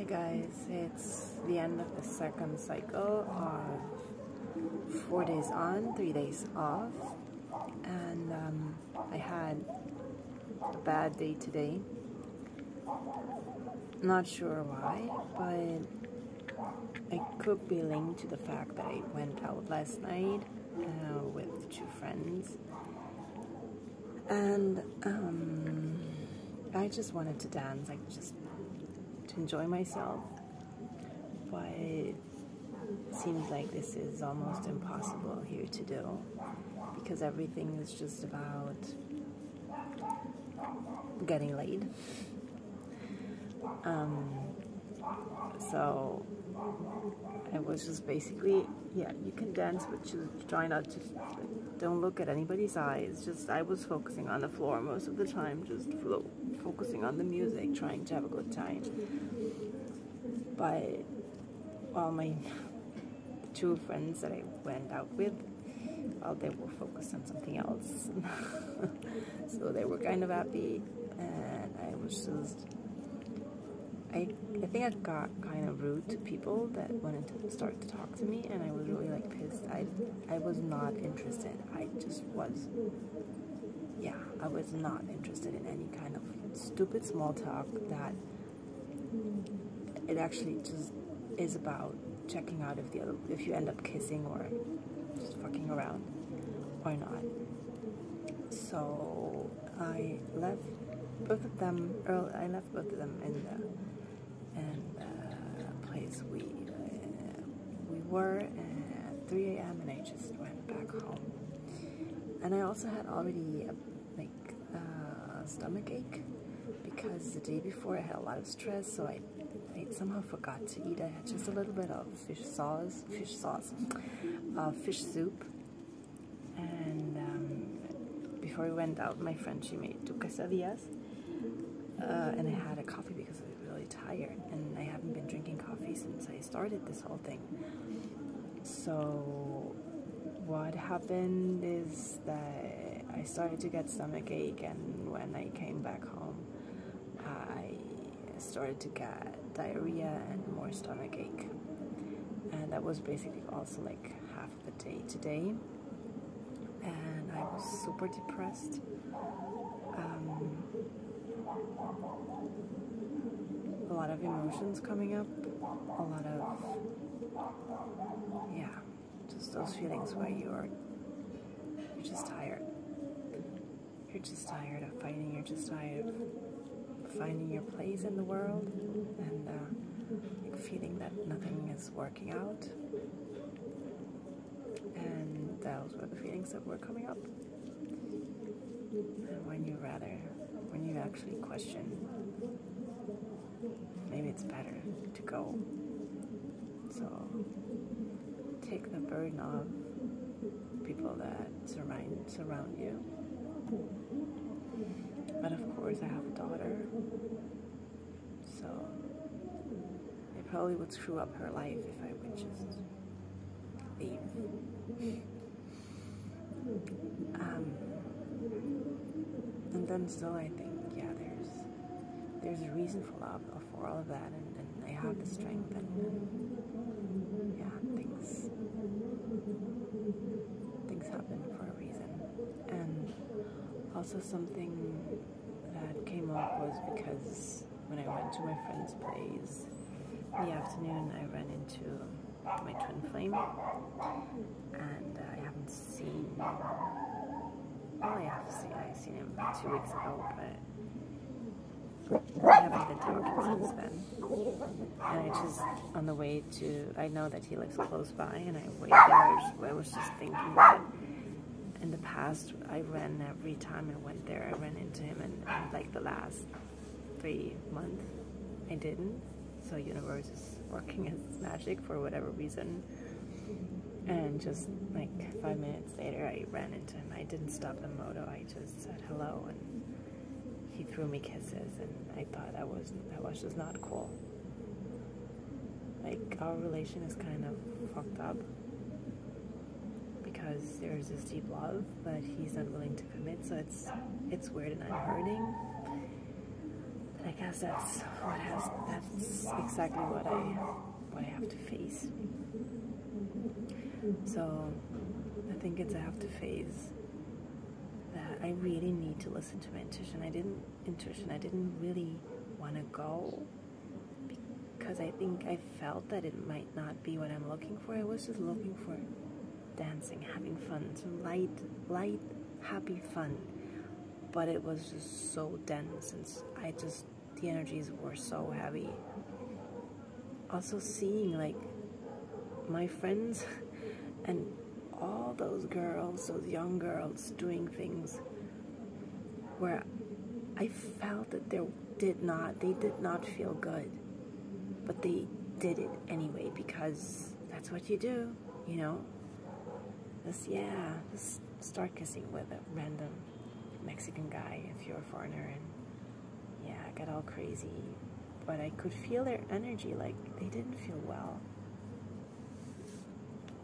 Hi guys, it's the end of the second cycle of 4 days on, 3 days off, and I had a bad day today. Not sure why, but it could be linked to the fact that I went out last night with 2 friends, and I just wanted to dance, like just to enjoy myself, but it seems like this is almost impossible here to do because everything is just about getting laid. So it was just basically, yeah, you can dance, but just try not to, don't look at anybody's eyes. Just, I was focusing on the floor most of the time, just focusing on the music, trying to have a good time. But all my 2 friends that I went out with, well, they were focused on something else. So they were kind of happy, and I was just, I think I got kind of rude to people that wanted to start to talk to me, and I was really like pissed. I was not interested. I just was, yeah, I was not interested in any kind of stupid small talk that it actually just is about checking out if you end up kissing or just fucking around or not. So I left both of them in the place we were at 3 a.m. and I just went back home. And I also had already a stomach ache because the day before I had a lot of stress, so I somehow forgot to eat. I had just a little bit of fish soup, and before we went out, my friend, she made 2 quesadillas, and I had a coffee because I was really tired, and I haven't been drinking coffee since I started this whole thing. So what happened is that I started to get stomach ache, and when I came back home, I started to get diarrhea and more stomach ache, and that was basically also like half of the day today, and I was super depressed. A lot of emotions coming up, a lot of, yeah, just those feelings where you're just tired. You're just tired of fighting, you're just tired of finding your place in the world, and feeling that nothing is working out. And those were the feelings that were coming up. And when you actually question, maybe it's better to go. So take the burden off people that surround you. But of course I have a daughter, so it probably would screw up her life if I would just leave. And then still I think, yeah, there's a reason for all of that, and I have the strength, and yeah, things happen for a reason. And also something that came up was because when I went to my friend's place in the afternoon, I ran into my twin flame, and I haven't seen, well, I've seen him 2 weeks ago, but I haven't been talking since then. And I just, on the way to, I know that he lives close by, and I wait there, I was just thinking that in the past, every time I went there, I ran into him, and like the last 3 months, I didn't. So universe is working its magic for whatever reason. And just like 5 minutes later, I ran into him. I didn't stop the moto. I just said hello, and he threw me kisses, and I thought that was just not cool. Like, our relation is kind of fucked up because there's this deep love, but he's not willing to commit. So it's weird, and I'm hurting. I guess that's exactly what I have to face. So I think I have to face that I really need to listen to my intuition. I didn't really want to go because I think I felt that it might not be what I'm looking for. I was just looking for dancing, having fun, some light, happy fun. But it was just so dense, and the energies were so heavy. Also seeing like my friends and all those girls, those young girls doing things where I felt that they did not feel good, but they did it anyway because that's what you do, you know. Just start kissing with a random Mexican guy if you're a foreigner, and yeah, I got all crazy, but I could feel their energy, like they didn't feel well.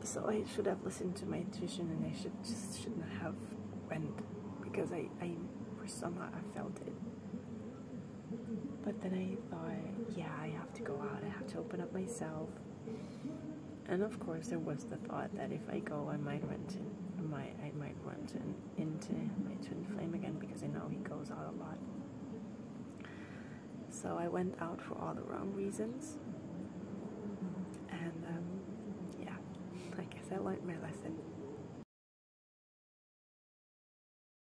So I should have listened to my intuition, and I shouldn't have went, because I somehow I felt it. But then I thought, yeah, I have to go out, I have to open up myself. And of course there was the thought that if I go I might run into my twin flame again, because I know he goes out a lot. So I went out for all the wrong reasons, and yeah, I guess I learned my lesson.